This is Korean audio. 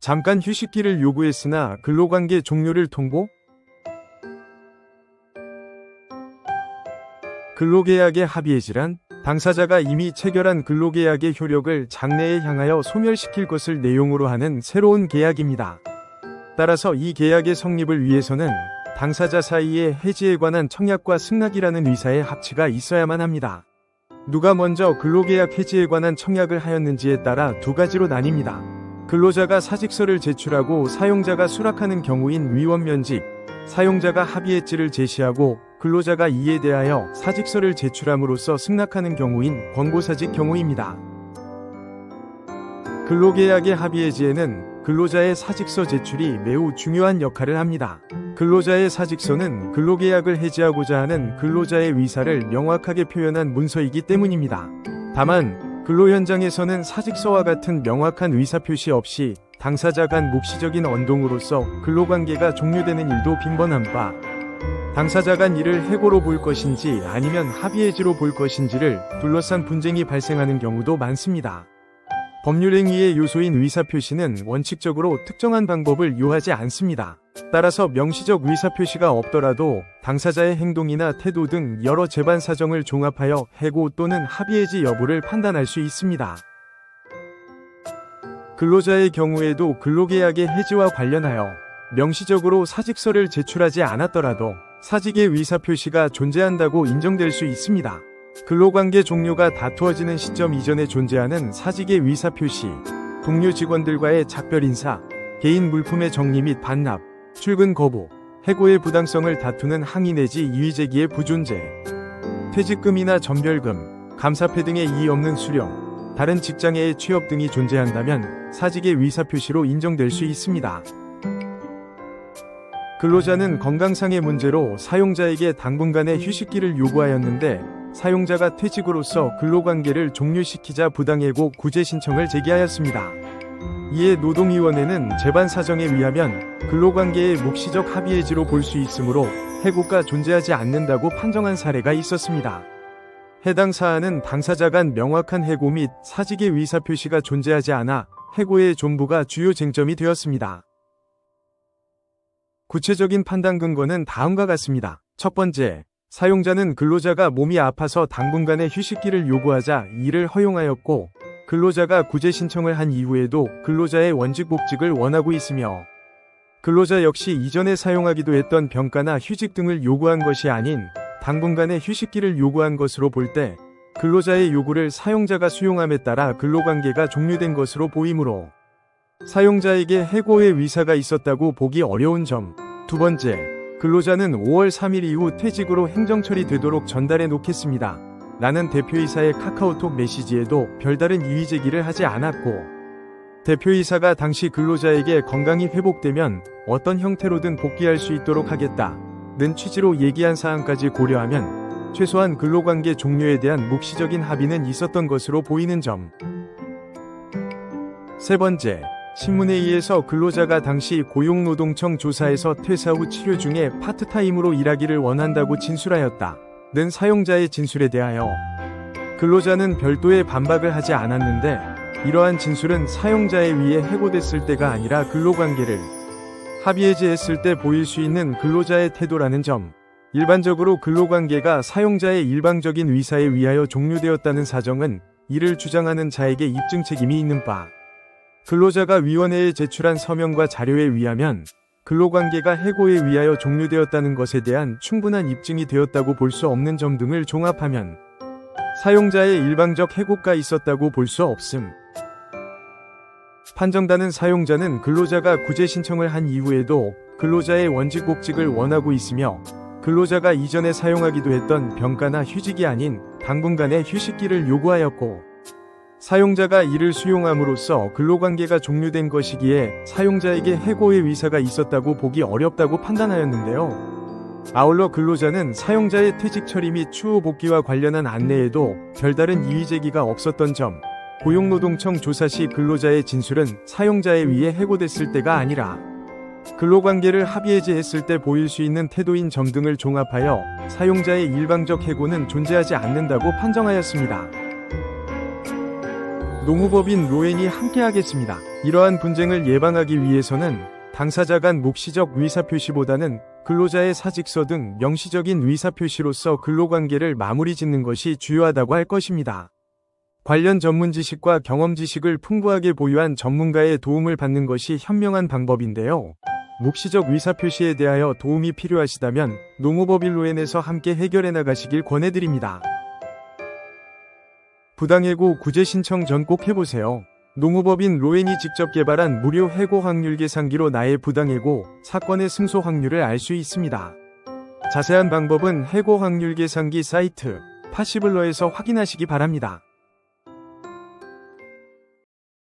잠깐 휴식기를 요구했으나 근로관계 종료를 통보? 근로계약의 합의해지란 당사자가 이미 체결한 근로계약의 효력을 장래에 향하여 소멸시킬 것을 내용으로 하는 새로운 계약입니다. 따라서 이 계약의 성립을 위해서는 당사자 사이에 해지에 관한 청약과 승낙이라는 의사의 합치가 있어야만 합니다. 누가 먼저 근로계약 해지에 관한 청약을 하였는지에 따라 두 가지로 나뉩니다. 근로자가 사직서를 제출하고 사용자가 수락하는 경우인 위원면직, 사용자가 합의해지를 제시하고 근로자가 이에 대하여 사직서를 제출함으로써 승낙하는 경우인 권고사직 경우입니다. 근로계약의 합의해지에는 근로자의 사직서 제출이 매우 중요한 역할을 합니다. 근로자의 사직서는 근로계약을 해지하고자 하는 근로자의 의사를 명확하게 표현한 문서이기 때문입니다. 다만 근로 현장에서는 사직서와 같은 명확한 의사표시 없이 당사자 간 묵시적인 언동으로서 근로관계가 종료되는 일도 빈번한 바, 당사자 간 이를 해고로 볼 것인지 아니면 합의해지로 볼 것인지를 둘러싼 분쟁이 발생하는 경우도 많습니다. 법률행위의 요소인 의사표시는 원칙적으로 특정한 방법을 요하지 않습니다. 따라서 명시적 의사표시가 없더라도 당사자의 행동이나 태도 등 여러 재반 사정을 종합하여 해고 또는 합의해지 여부를 판단할 수 있습니다. 근로자의 경우에도 근로계약의 해지와 관련하여 명시적으로 사직서를 제출하지 않았더라도 사직의 의사표시가 존재한다고 인정될 수 있습니다. 근로관계 종료가 다투어지는 시점 이전에 존재하는 사직의 의사표시, 동료 직원들과의 작별 인사, 개인 물품의 정리 및 반납, 출근 거부, 해고의 부당성을 다투는 항의 내지 이의 제기의 부존재, 퇴직금이나 전별금, 감사패 등의 이의 없는 수령, 다른 직장의 취업 등이 존재한다면 사직의 의사표시로 인정될 수 있습니다. 근로자는 건강상의 문제로 사용자에게 당분간의 휴식기를 요구하였는데 사용자가 퇴직으로서 근로관계를 종료시키자 부당해고 구제 신청을 제기하였습니다. 이에 노동위원회는 재반 사정에 의하면 근로관계의 묵시적 합의해지로 볼 수 있으므로 해고가 존재하지 않는다고 판정한 사례가 있었습니다. 해당 사안은 당사자 간 명확한 해고 및 사직의 의사표시가 존재하지 않아 해고의 존부가 주요 쟁점이 되었습니다. 구체적인 판단 근거는 다음과 같습니다. 첫 번째, 사용자는 근로자가 몸이 아파서 당분간의 휴식기를 요구하자 이를 허용하였고 근로자가 구제 신청을 한 이후에도 근로자의 원직 복직을 원하고 있으며 근로자 역시 이전에 사용하기도 했던 병가나 휴직 등을 요구한 것이 아닌 당분간의 휴식기를 요구한 것으로 볼 때 근로자의 요구를 사용자가 수용함에 따라 근로관계가 종료된 것으로 보이므로 사용자에게 해고의 의사가 있었다고 보기 어려운 점. 두 번째, 근로자는 5월 3일 이후 퇴직으로 행정처리 되도록 전달해 놓겠습니다. 라는 대표이사의 카카오톡 메시지에도 별다른 이의 제기를 하지 않았고 대표이사가 당시 근로자에게 건강이 회복되면 어떤 형태로든 복귀할 수 있도록 하겠다는 취지로 얘기한 사항까지 고려하면 최소한 근로관계 종료에 대한 묵시적인 합의는 있었던 것으로 보이는 점. 세 번째, 신문에 의해서 근로자가 당시 고용노동청 조사에서 퇴사 후 치료 중에 파트타임으로 일하기를 원한다고 진술하였다는 사용자의 진술에 대하여 근로자는 별도의 반박을 하지 않았는데 이러한 진술은 사용자에 의해 해고됐을 때가 아니라 근로관계를 합의해지했을 때 보일 수 있는 근로자의 태도라는 점. 일반적으로 근로관계가 사용자의 일방적인 의사에 의하여 종료되었다는 사정은 이를 주장하는 자에게 입증 책임이 있는 바, 근로자가 위원회에 제출한 서명과 자료에 의하면 근로관계가 해고에 의하여 종료되었다는 것에 대한 충분한 입증이 되었다고 볼 수 없는 점 등을 종합하면 사용자의 일방적 해고가 있었다고 볼 수 없음. 판정단은 사용자는 근로자가 구제 신청을 한 이후에도 근로자의 원직 복직을 원하고 있으며 근로자가 이전에 사용하기도 했던 병가나 휴직이 아닌 당분간의 휴식기를 요구하였고 사용자가 이를 수용함으로써 근로관계가 종료된 것이기에 사용자에게 해고의 의사가 있었다고 보기 어렵다고 판단하였는데요. 아울러 근로자는 사용자의 퇴직 처리 및 추후 복귀와 관련한 안내에도 별다른 이의 제기가 없었던 점, 고용노동청 조사 시 근로자의 진술은 사용자에 의해 해고됐을 때가 아니라 근로관계를 합의해지했을 때 보일 수 있는 태도인 점 등을 종합하여 사용자의 일방적 해고는 존재하지 않는다고 판정하였습니다. 노무법인 로엔이 함께하겠습니다. 이러한 분쟁을 예방하기 위해서는 당사자 간 묵시적 의사표시보다는 근로자의 사직서 등 명시적인 의사표시로서 근로관계를 마무리 짓는 것이 주요하다고 할 것입니다. 관련 전문 지식과 경험 지식을 풍부하게 보유한 전문가의 도움을 받는 것이 현명한 방법인데요. 묵시적 의사표시에 대하여 도움이 필요하시다면 농업법 일로엔에서 함께 해결해 나가시길 권해드립니다. 부당해고 구제 신청 전 꼭 해보세요. 농업법인 로엔이 직접 개발한 무료 해고 확률 계산기로 나의 부당해고 사건의 승소 확률을 알 수 있습니다. 자세한 방법은 해고 확률 계산기 사이트 파시블러에서 확인하시기 바랍니다.